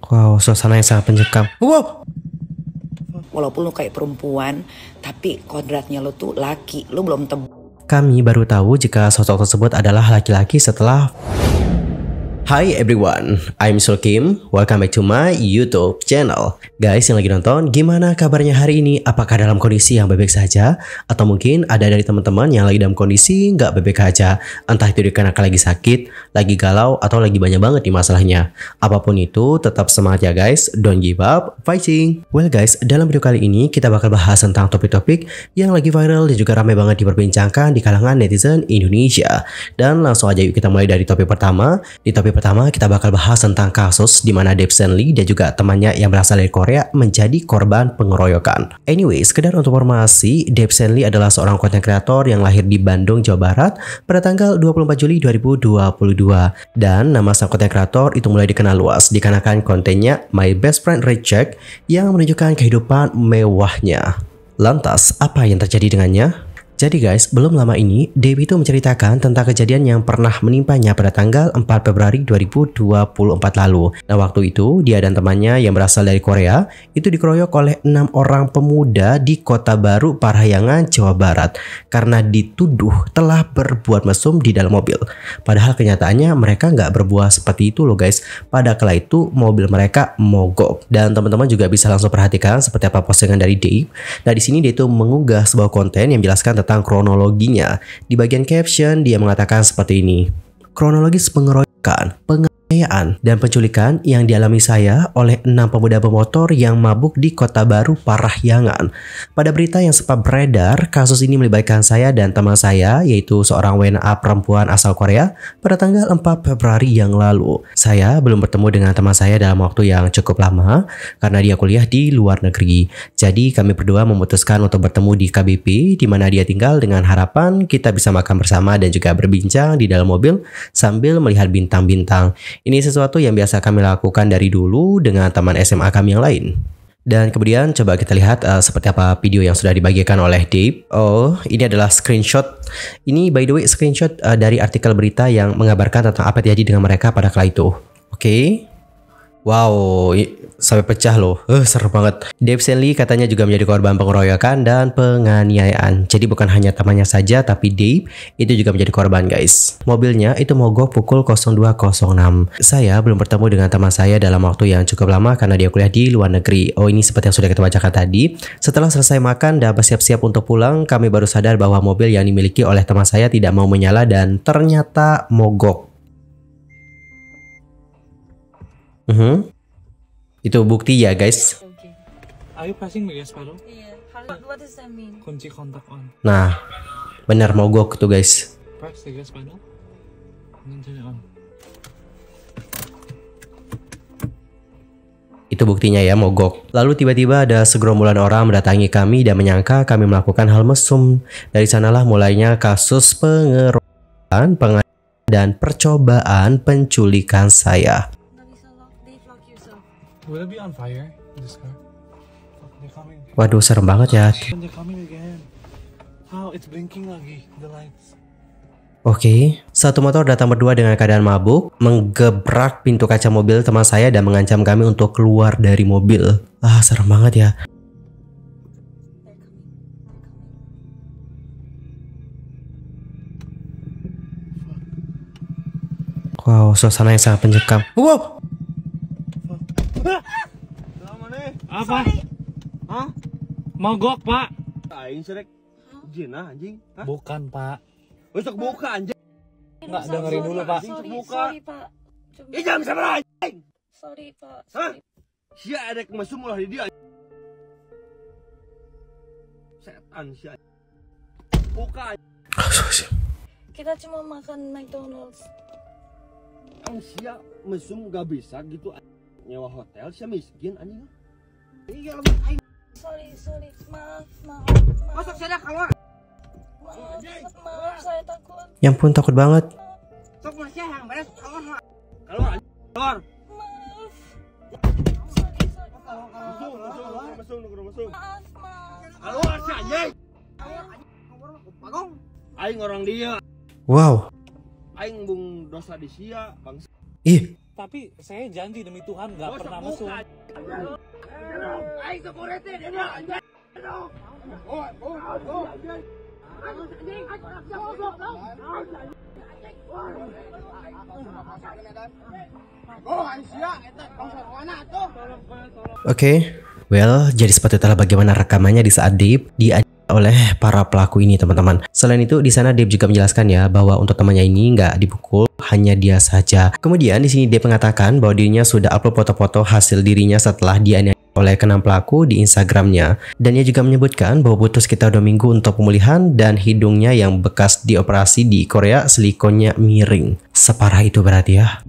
Wow, suasana yang sangat mencekam. Wow. Walaupun lo kayak perempuan, tapi kodratnya lo tuh laki. Lo belum Kami baru tahu jika sosok tersebut adalah laki-laki setelah... Hi everyone, I'm Sulkim. Welcome back to my YouTube channel. Guys yang lagi nonton, gimana kabarnya hari ini? Apakah dalam kondisi yang baik-baik saja? Atau mungkin ada dari teman-teman yang lagi dalam kondisi nggak baik-baik aja? Entah itu dikarenakan lagi sakit, lagi galau, atau lagi banyak banget nih masalahnya. Apapun itu, tetap semangat ya guys. Don't give up, fighting. Well guys, dalam video kali ini kita bakal bahas tentang topik-topik yang lagi viral dan juga ramai banget diperbincangkan di kalangan netizen Indonesia. Dan langsung aja yuk kita mulai dari topik pertama. Di topik pertama kita bakal bahas tentang kasus di mana Dave Stanley dan juga temannya yang berasal dari Korea menjadi korban pengeroyokan. Anyway, sekedar untuk informasi, Dave Stanley adalah seorang konten kreator yang lahir di Bandung, Jawa Barat pada tanggal 24 Juli 2022. Dan nama sang konten kreator itu mulai dikenal luas dikarenakan kontennya My Best Friend Red Check yang menunjukkan kehidupan mewahnya. Lantas, apa yang terjadi dengannya? Jadi guys, belum lama ini, Dave itu menceritakan tentang kejadian yang pernah menimpanya pada tanggal 4 Februari 2024 lalu. Nah waktu itu, dia dan temannya yang berasal dari Korea, itu dikeroyok oleh 6 orang pemuda di Kota Baru, Parahyangan, Jawa Barat. Karena dituduh telah berbuat mesum di dalam mobil. Padahal kenyataannya mereka nggak berbuat seperti itu loh guys. Pada kala itu, mobil mereka mogok. Dan teman-teman juga bisa langsung perhatikan seperti apa postingan dari Dave. Nah di sini dia itu mengunggah sebuah konten yang menjelaskan tentang kronologinya. Di bagian caption dia mengatakan seperti ini. Kronologis pengeroyokan, penganiayaan, dan penculikan yang dialami saya oleh 6 pemuda pemotor yang mabuk di Kota Baru, Parahyangan. Pada berita yang sempat beredar, kasus ini melibatkan saya dan teman saya, yaitu seorang WNA perempuan asal Korea, pada tanggal 4 Februari yang lalu. Saya belum bertemu dengan teman saya dalam waktu yang cukup lama, karena dia kuliah di luar negeri. Jadi kami berdua memutuskan untuk bertemu di KBP, di mana dia tinggal dengan harapan kita bisa makan bersama dan juga berbincang di dalam mobil sambil melihat bintang-bintang. Ini sesuatu yang biasa kami lakukan dari dulu dengan teman SMA kami yang lain. Dan kemudian coba kita lihat seperti apa video yang sudah dibagikan oleh Dave. Oh, ini adalah screenshot. Ini by the way screenshot dari artikel berita yang mengabarkan tentang apa yang terjadi dengan mereka pada kala itu. Oke. Wow, sampai pecah loh. Seru banget. Dave Stanley katanya juga menjadi korban pengeroyokan dan penganiayaan. Jadi bukan hanya temannya saja, tapi Dave itu juga menjadi korban guys. Mobilnya itu mogok pukul 02.06. Saya belum bertemu dengan teman saya dalam waktu yang cukup lama karena dia kuliah di luar negeri. Oh ini seperti yang sudah kita bacakan tadi. Setelah selesai makan dan bersiap-siap untuk pulang, kami baru sadar bahwa mobil yang dimiliki oleh teman saya tidak mau menyala dan ternyata mogok. Itu bukti ya guys. Okay. Are you pressing the gas pedal? Yeah. What does that mean? Kunci kontak on. Nah, benar mogok tuh guys. Press the gas pedal. And then turn it on. Itu buktinya ya mogok. Lalu tiba-tiba ada segerombolan orang mendatangi kami dan menyangka kami melakukan hal mesum. Dari sanalah mulainya kasus pengeroyokan, penganiayaan, dan percobaan penculikan saya. Will it be on fire? This car? They're coming. Waduh, serem banget ya. They're coming again. How? It's blinking lagi, the lights. Oke, satu motor datang berdua dengan keadaan mabuk, menggebrak pintu kaca mobil teman saya dan mengancam kami untuk keluar dari mobil. Ah, serem banget ya. Wow, suasana yang sangat mencekam. Wow. Apa? Hah? Mogok, Pak. Aing serek jina anjing. Hah? Bukan, Pak. Besok buka anjing. Enggak dengerin dulu, Pak. Sorry, Pak. Ih jangan sabar anjing. Sorry, Pak. Hah? Sia ada mesum ulah di dia. Setan sia. Buka. Kita cuma makan McDonald's. Ang sia mesum gak bisa gitu nyewa hotel sia miskin anjing. Iya lu aing. Sorry. Maaf. Masuk sana keluar. Maaf, saya takut. Ya ampun, takut banget. Sok masih yang beres keluar. Keluar. Maaf. Sorry. Mesum. Maaf. Keluar si anjing. Pagong. Aing orang dia. Wow. Aing bung dosa di sia bangsa. Ih, Tapi saya janji demi Tuhan nggak pernah mesum. Oke, well, jadi seperti itulah bagaimana rekamannya di saat Deep diajak oleh para pelaku ini, teman-teman. Selain itu, di sana Deep juga menjelaskan ya bahwa untuk temannya ini nggak dipukul, hanya dia saja. Kemudian di sini Deep mengatakan bahwa dirinya sudah upload foto-foto hasil dirinya setelah dianiaya oleh keenam pelaku di Instagramnya. Dan ia juga menyebutkan bahwa butuh sekitar 2 minggu untuk pemulihan dan hidungnya yang bekas dioperasi di Korea silikonnya miring. Separah itu berarti ya.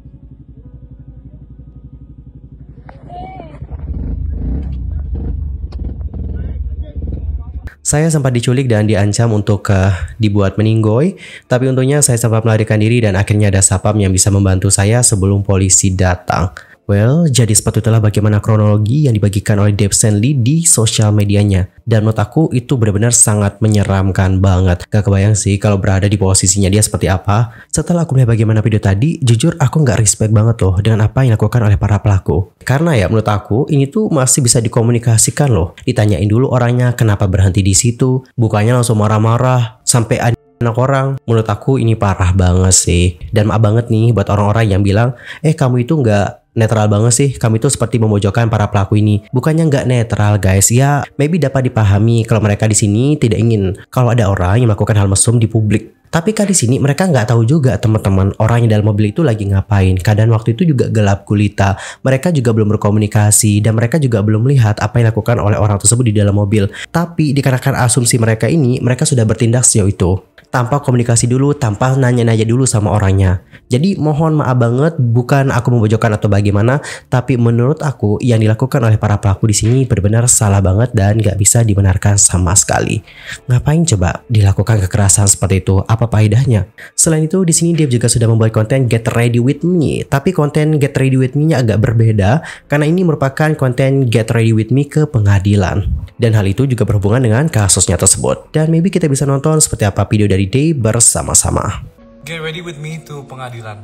Saya sempat diculik dan diancam untuk dibuat meninggoy, tapi untungnya saya sempat melarikan diri dan akhirnya ada sapam yang bisa membantu saya sebelum polisi datang. Well, jadi seperti itulah bagaimana kronologi yang dibagikan oleh Dev Stanley di sosial medianya. Dan menurut aku itu benar-benar sangat menyeramkan banget. Gak kebayang sih kalau berada di posisinya dia seperti apa. Setelah aku melihat bagaimana video tadi, jujur aku nggak respect banget loh dengan apa yang dilakukan oleh para pelaku. Karena ya menurut aku ini tuh masih bisa dikomunikasikan loh. Ditanyain dulu orangnya kenapa berhenti di situ, bukannya langsung marah-marah sampai ada anak orang. Menurut aku ini parah banget sih. Dan maaf banget nih buat orang-orang yang bilang, kamu itu nggak netral banget sih, kamu itu seperti memojokkan para pelaku ini. Bukannya nggak netral guys, ya maybe dapat dipahami kalau mereka di sini tidak ingin kalau ada orang yang melakukan hal mesum di publik. Tapi kan di sini mereka nggak tahu juga teman-teman orang yang dalam mobil itu lagi ngapain. Keadaan waktu itu juga gelap gulita. Mereka juga belum berkomunikasi dan mereka juga belum melihat apa yang dilakukan oleh orang tersebut di dalam mobil. Tapi dikarenakan asumsi mereka ini, mereka sudah bertindak sejauh itu tanpa komunikasi dulu, tanpa nanya-nanya dulu sama orangnya. Jadi mohon maaf banget, bukan aku memojokkan atau bagaimana, tapi menurut aku yang dilakukan oleh para pelaku di sini benar-benar salah banget dan nggak bisa dibenarkan sama sekali. Ngapain coba dilakukan kekerasan seperti itu? Apa faedahnya? Selain itu di sini dia juga sudah membuat konten Get Ready With Me, tapi konten Get Ready With Me-nya agak berbeda karena ini merupakan konten Get Ready With Me ke pengadilan. Dan hal itu juga berhubungan dengan kasusnya tersebut. Dan maybe kita bisa nonton seperti apa video dari Day bersama-sama. Get ready with me to pengadilan.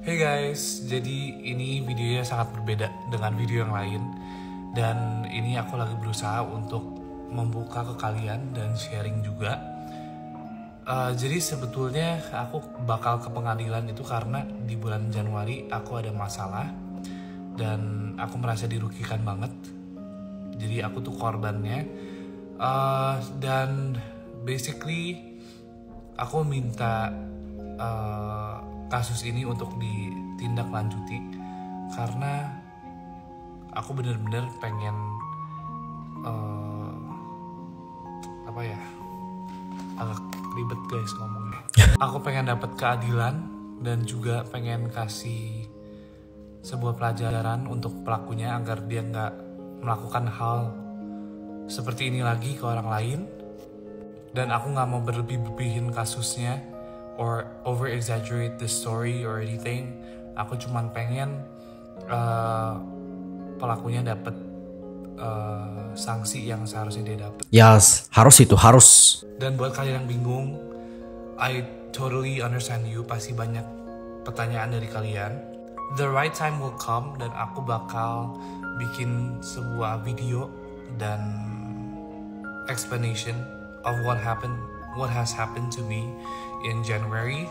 Hey guys, jadi ini videonya sangat berbeda dengan video yang lain. Dan ini aku lagi berusaha untuk membuka ke kalian dan sharing juga. Jadi sebetulnya aku bakal ke pengadilan itu karena di bulan Januari aku ada masalah. Dan aku merasa dirugikan banget. Jadi aku tuh korbannya. Dan basically aku minta kasus ini untuk ditindaklanjuti karena aku bener-bener pengen agak ribet guys ngomongnya. Aku pengen dapat keadilan dan juga pengen kasih sebuah pelajaran untuk pelakunya agar dia nggak melakukan hal seperti ini lagi ke orang lain. Dan aku gak mau berlebih-lebihin kasusnya or over exaggerate the story or anything. Aku cuman pengen pelakunya dapat sanksi yang seharusnya dia dapat. Yes, harus. Dan buat kalian yang bingung, I totally understand you. Pasti banyak pertanyaan dari kalian. The right time will come dan aku bakal bikin sebuah video dan explanation of what has happened to me in January,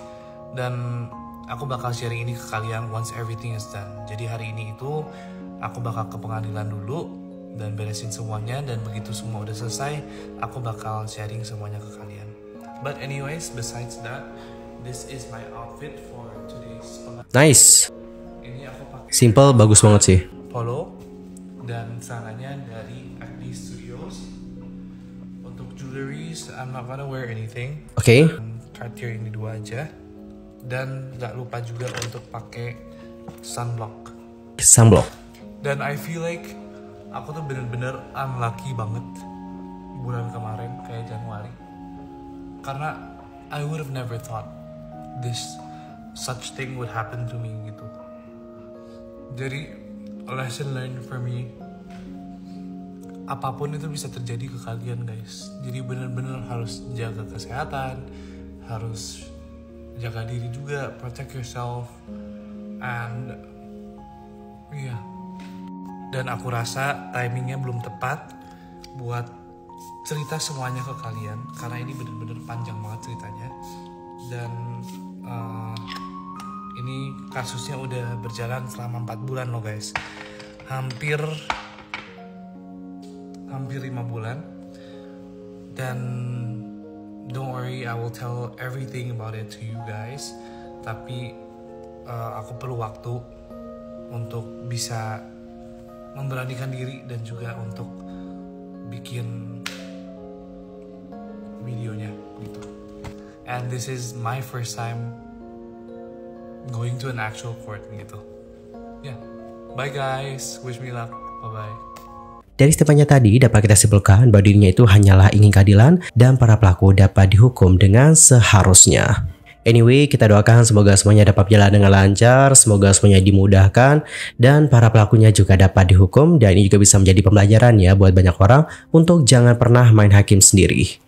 dan aku bakal sharing ini ke kalian once everything is done. Jadi hari ini itu aku bakal ke pengadilan dulu dan beresin semuanya, dan begitu semua udah selesai aku bakal sharing semuanya ke kalian. But anyways, besides that, this is my outfit for today's pengadilan. Nice. Ini aku pakai Simple, bagus banget sih. polo dan celananya dari Acne Studios. Untuk jewelries, I'm not gonna wear anything. Oke. Cartier ini 2 aja. Dan gak lupa juga untuk pakai sunblock. Sunblock. Dan I feel like aku tuh bener-bener unlucky banget bulan kemarin kayak Januari. Karena I would have never thought such thing would happen to me gitu. Jadi a lesson learned for me, apapun itu bisa terjadi ke kalian guys. Jadi bener-bener harus jaga kesehatan, harus jaga diri juga, protect yourself, and Iya. Dan aku rasa timingnya belum tepat buat cerita semuanya ke kalian, karena ini bener-bener panjang banget ceritanya. Dan ini kasusnya udah berjalan selama 4 bulan loh guys. Hampir 5 bulan. Dan don't worry, I will tell everything about it to you guys. Tapi aku perlu waktu untuk bisa memberanikan diri dan juga untuk bikin videonya gitu. And this is my first time going to an actual court gitu. Ya, bye guys, wish me luck, bye bye. Dari statementnya tadi dapat kita simpulkan bahwa dirinya itu hanyalah ingin keadilan dan para pelaku dapat dihukum dengan seharusnya. Anyway, kita doakan semoga semuanya dapat berjalan dengan lancar, semoga semuanya dimudahkan, dan para pelakunya juga dapat dihukum, dan ini juga bisa menjadi pembelajaran ya buat banyak orang untuk jangan pernah main hakim sendiri.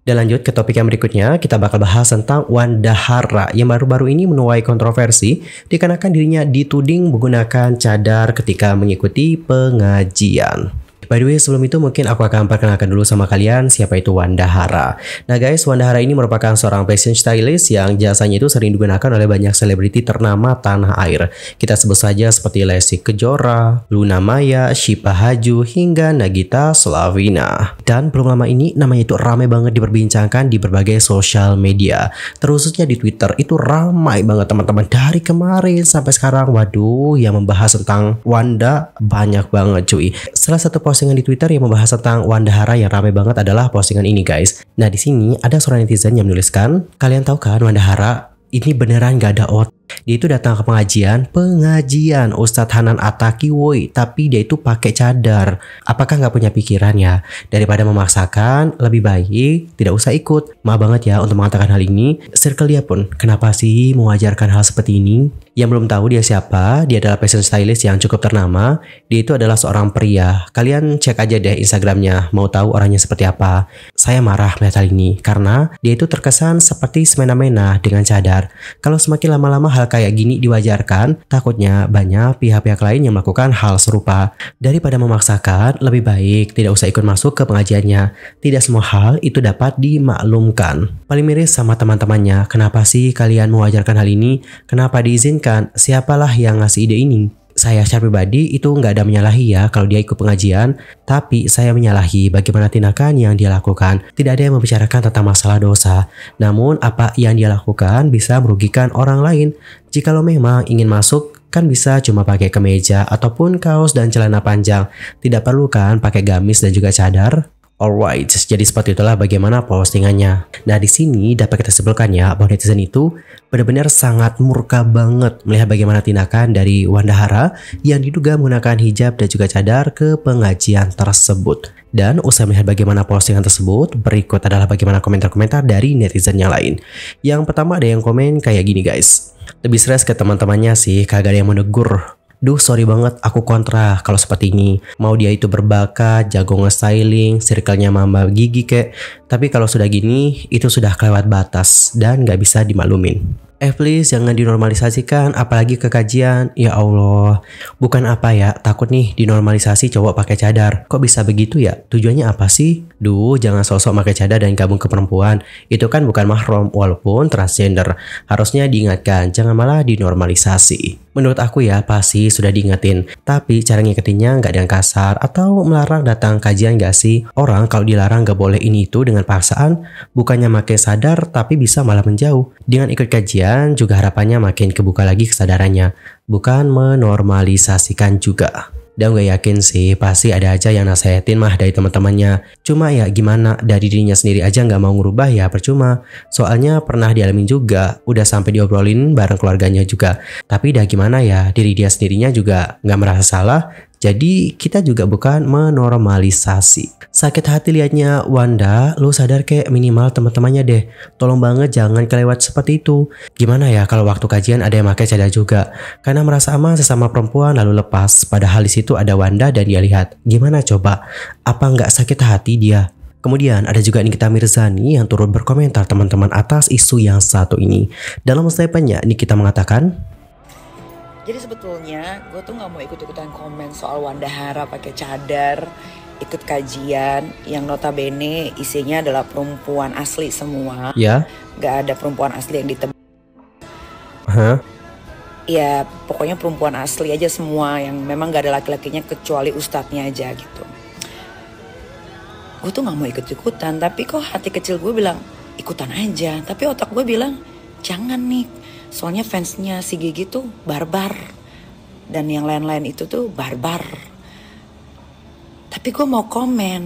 Dan lanjut ke topik yang berikutnya, kita bakal bahas tentang Wanda Hara yang baru-baru ini menuai kontroversi dikarenakan dirinya dituding menggunakan cadar ketika mengikuti pengajian. By the way, sebelum itu mungkin aku akan perkenalkan dulu sama kalian siapa itu Wanda Hara. Nah guys, Wanda Hara ini merupakan seorang fashion stylist yang jasanya itu sering digunakan oleh banyak selebriti ternama tanah air. Kita sebut saja seperti Lesti Kejora, Luna Maya, Syifa Haju, hingga Nagita Slavina. Dan belum lama ini namanya itu ramai banget diperbincangkan di berbagai sosial media. Terkhususnya di Twitter itu ramai banget teman-teman, dari kemarin sampai sekarang. Waduh, yang membahas tentang Wanda banyak banget cuy. Salah satu postingan di Twitter yang membahas tentang Wanda Hara yang ramai banget adalah postingan ini guys. Nah di sini ada seorang netizen yang menuliskan, kalian tahu kan Wanda Hara ini beneran gak ada otak. Dia itu datang ke pengajian Ustadz Hanan Ataki woi, tapi dia itu pakai cadar. Apakah nggak punya pikiran ya? Daripada memaksakan, lebih baik tidak usah ikut. Maaf banget ya untuk mengatakan hal ini. Circle dia pun, kenapa sih mewajarkan hal seperti ini? Yang belum tahu dia siapa, dia adalah fashion stylist yang cukup ternama. Dia itu adalah seorang pria. Kalian cek aja deh Instagramnya, mau tahu orangnya seperti apa. Saya marah melihat hal ini, karena dia itu terkesan seperti semena-mena dengan cadar. Kalau semakin lama-lama hal kayak gini diwajarkan, takutnya banyak pihak-pihak lain yang melakukan hal serupa. Daripada memaksakan, lebih baik tidak usah ikut masuk ke pengajiannya. Tidak semua hal itu dapat dimaklumkan. Paling miris sama teman-temannya, kenapa sih kalian mewajarkan hal ini? Kenapa diizinkan? Siapalah yang ngasih ide ini? Saya secara pribadi itu nggak ada menyalahi ya kalau dia ikut pengajian, tapi saya menyalahi bagaimana tindakan yang dia lakukan. Tidak ada yang membicarakan tentang masalah dosa, namun apa yang dia lakukan bisa merugikan orang lain. Jikalau memang ingin masuk, kan bisa cuma pakai kemeja ataupun kaos dan celana panjang. Tidak perlu kan pakai gamis dan juga cadar. Alright, jadi seperti itulah bagaimana postingannya. Nah di sini dapat kita simpulkan ya bahwa netizen itu benar-benar sangat murka banget melihat bagaimana tindakan dari Wanda Hara yang diduga menggunakan hijab dan juga cadar ke pengajian tersebut. Dan usai melihat bagaimana postingan tersebut, berikut adalah bagaimana komentar-komentar dari netizen yang lain. Yang pertama ada yang komen kayak gini guys. Lebih stres ke teman-temannya sih, kagak ada yang menegur. Duh sorry banget aku kontra kalau seperti ini. Mau dia itu berbakat, jago nge-styling, circle-nya mama gigi kek. Tapi kalau sudah gini, itu sudah kelewat batas dan gak bisa dimaklumin. Please jangan dinormalisasikan, apalagi ke kajian. Ya Allah, bukan apa ya, takut nih dinormalisasi cowok pakai cadar. Kok bisa begitu ya? Tujuannya apa sih? Duh, jangan sosok pakai cadar dan gabung ke perempuan. Itu kan bukan mahram walaupun transgender. Harusnya diingatkan, jangan malah dinormalisasi. Menurut aku ya pasti sudah diingetin, tapi cara ngingetinnya nggak dengan kasar atau melarang datang kajian gak sih? Orang kalau dilarang nggak boleh ini itu dengan paksaan, bukannya makin sadar tapi bisa malah menjauh. Dengan ikut kajian juga harapannya makin kebuka lagi kesadarannya, bukan menormalisasikan juga. Dan gue yakin sih pasti ada aja yang nasehatin mah dari teman-temannya. Cuma ya gimana, dari dirinya sendiri aja nggak mau ngubah ya percuma. Soalnya pernah dialamin juga, udah sampai diobrolin bareng keluarganya juga. Tapi dah gimana ya, diri dia sendirinya juga nggak merasa salah. Jadi kita juga bukan menormalisasi. Sakit hati liatnya Wanda, lu sadar kayak minimal teman-temannya deh. Tolong banget jangan kelewat seperti itu. Gimana ya kalau waktu kajian ada yang pakai cadar juga? Karena merasa aman sesama perempuan lalu lepas. Padahal di situ ada Wanda dan dia lihat. Gimana coba? Apa nggak sakit hati dia? Kemudian ada juga Nikita Mirzani yang turut berkomentar teman-teman atas isu yang satu ini. Dalam statementnya Nikita mengatakan, Jadi sebetulnya gue tuh nggak mau ikut-ikutan komen soal Wanda Hara pakai cadar, ikut kajian yang notabene isinya adalah perempuan asli semua. Ya. Gak ada perempuan asli yang ditebak. Hah? Ya pokoknya perempuan asli aja semua yang memang gak ada laki-lakinya kecuali ustadznya aja gitu. Gue tuh gak mau ikut-ikutan, tapi kok hati kecil gue bilang ikutan aja. Tapi otak gue bilang jangan nih, soalnya fansnya si Gigi tuh barbar. Dan yang lain-lain itu tuh barbar. Tapi gue mau komen.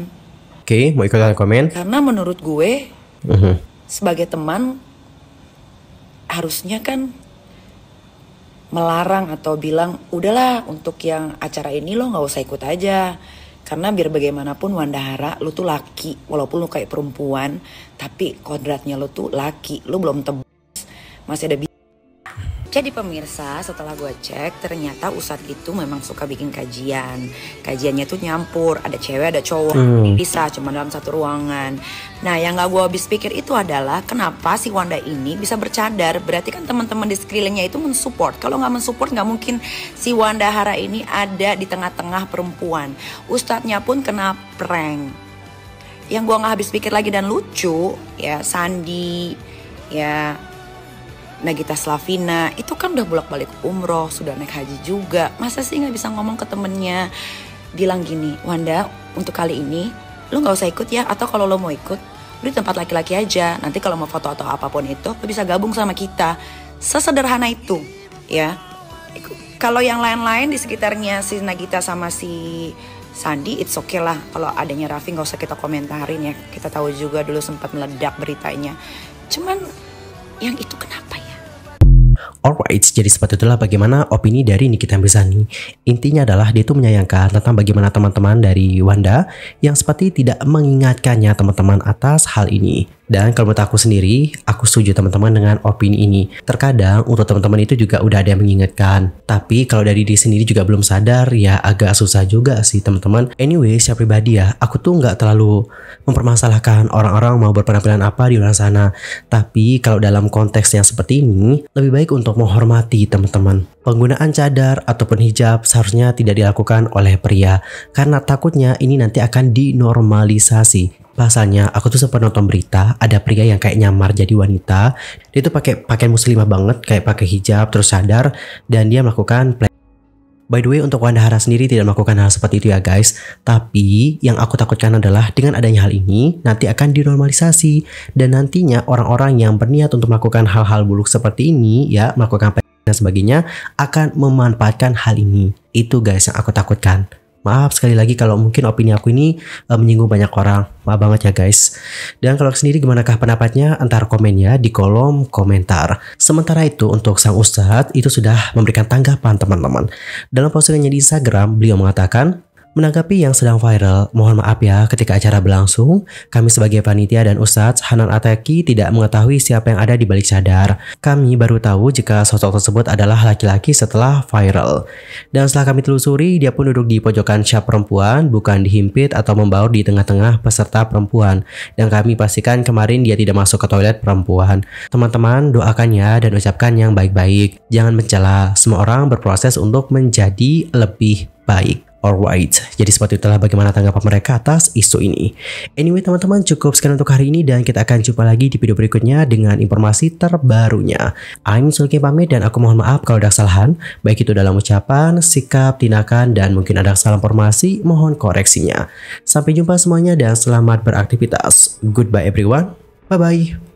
Oke, mau ikutan komen? Karena menurut gue sebagai teman harusnya kan melarang atau bilang udahlah untuk yang acara ini lo gak usah ikut aja. Karena biar bagaimanapun Wanda Hara lu tuh laki, walaupun lu kayak perempuan, tapi kodratnya lu tuh laki, lu belum tebus, masih ada Jadi pemirsa, setelah gue cek ternyata Ustadz itu memang suka bikin kajian. Kajiannya tuh nyampur, ada cewek ada cowok, bisa cuma dalam satu ruangan. Nah yang gak gue habis pikir itu adalah kenapa si Wanda ini bisa bercadar. Berarti kan teman-teman di sekelilingnya itu mensupport. Kalau gak mensupport gak mungkin si Wanda Hara ini ada di tengah-tengah perempuan. Ustadznya pun kena prank. Yang gue gak habis pikir lagi dan lucu, ya Sandi, ya Nagita Slavina itu kan udah bolak-balik umroh, sudah naik haji juga. Masa sih gak bisa ngomong ke temennya, bilang gini, Wanda untuk kali ini lu gak usah ikut ya, atau kalau lo mau ikut lu di tempat laki-laki aja, nanti kalau mau foto atau apapun itu lu bisa gabung sama kita. Sesederhana itu ya. Kalau yang lain-lain di sekitarnya si Nagita sama si Sandi, it's okay lah. Kalau adanya Raffi gak usah kita komentarin ya, kita tahu juga dulu sempat meledak beritanya. Cuman yang itu kenapa ya? Alright, jadi seperti itulah bagaimana opini dari Nikita Mirzani. Intinya adalah dia itu menyayangkan tentang bagaimana teman-teman dari Wanda yang seperti tidak mengingatkannya teman-teman atas hal ini. Dan kalau menurut aku sendiri, aku setuju teman-teman dengan opini ini. Terkadang untuk teman-teman itu juga udah ada yang mengingatkan. Tapi kalau dari diri sendiri juga belum sadar, ya agak susah juga sih teman-teman. Anyway, secara pribadi ya, aku tuh nggak terlalu mempermasalahkan orang-orang mau berpenampilan apa di luar sana. Tapi kalau dalam konteks yang seperti ini, lebih baik untuk menghormati teman-teman. Penggunaan cadar ataupun hijab seharusnya tidak dilakukan oleh pria. Karena takutnya ini nanti akan dinormalisasi. Pasalnya aku tuh sempat nonton berita ada pria yang kayak nyamar jadi wanita. Dia tuh pakai pakaian muslimah banget, kayak pakai hijab terus sadar, dan dia melakukan By the way, untuk Wanda Hara sendiri tidak melakukan hal seperti itu ya guys. Tapi yang aku takutkan adalah dengan adanya hal ini nanti akan dinormalisasi, dan nantinya orang-orang yang berniat untuk melakukan hal-hal buruk seperti ini ya, melakukan dan sebagainya, akan memanfaatkan hal ini. Itu guys yang aku takutkan. Maaf sekali lagi kalau mungkin opini aku ini menyinggung banyak orang. Maaf banget ya guys. Dan kalau sendiri gimanakah pendapatnya? Antar komennya di kolom komentar. Sementara itu untuk sang ustadz itu sudah memberikan tanggapan teman-teman. Dalam postingannya di Instagram, beliau mengatakan, menanggapi yang sedang viral, mohon maaf ya ketika acara berlangsung, kami sebagai panitia dan Ustadz Hanan Ataki tidak mengetahui siapa yang ada di balik cadar. Kami baru tahu jika sosok tersebut adalah laki-laki setelah viral. Dan setelah kami telusuri, dia pun duduk di pojokan syaf perempuan, bukan dihimpit atau membaur di tengah-tengah peserta perempuan. Dan kami pastikan kemarin dia tidak masuk ke toilet perempuan. Teman-teman doakannya dan ucapkan yang baik-baik. Jangan mencela, semua orang berproses untuk menjadi lebih baik. Alright, jadi seperti itulah bagaimana tanggapan mereka atas isu ini. Anyway teman-teman, cukup sekian untuk hari ini dan kita akan jumpa lagi di video berikutnya dengan informasi terbarunya. I'm Sulki pamit dan aku mohon maaf kalau ada kesalahan, baik itu dalam ucapan, sikap, tindakan, dan mungkin ada salah informasi, mohon koreksinya. Sampai jumpa semuanya dan selamat beraktivitas. Goodbye everyone, bye-bye.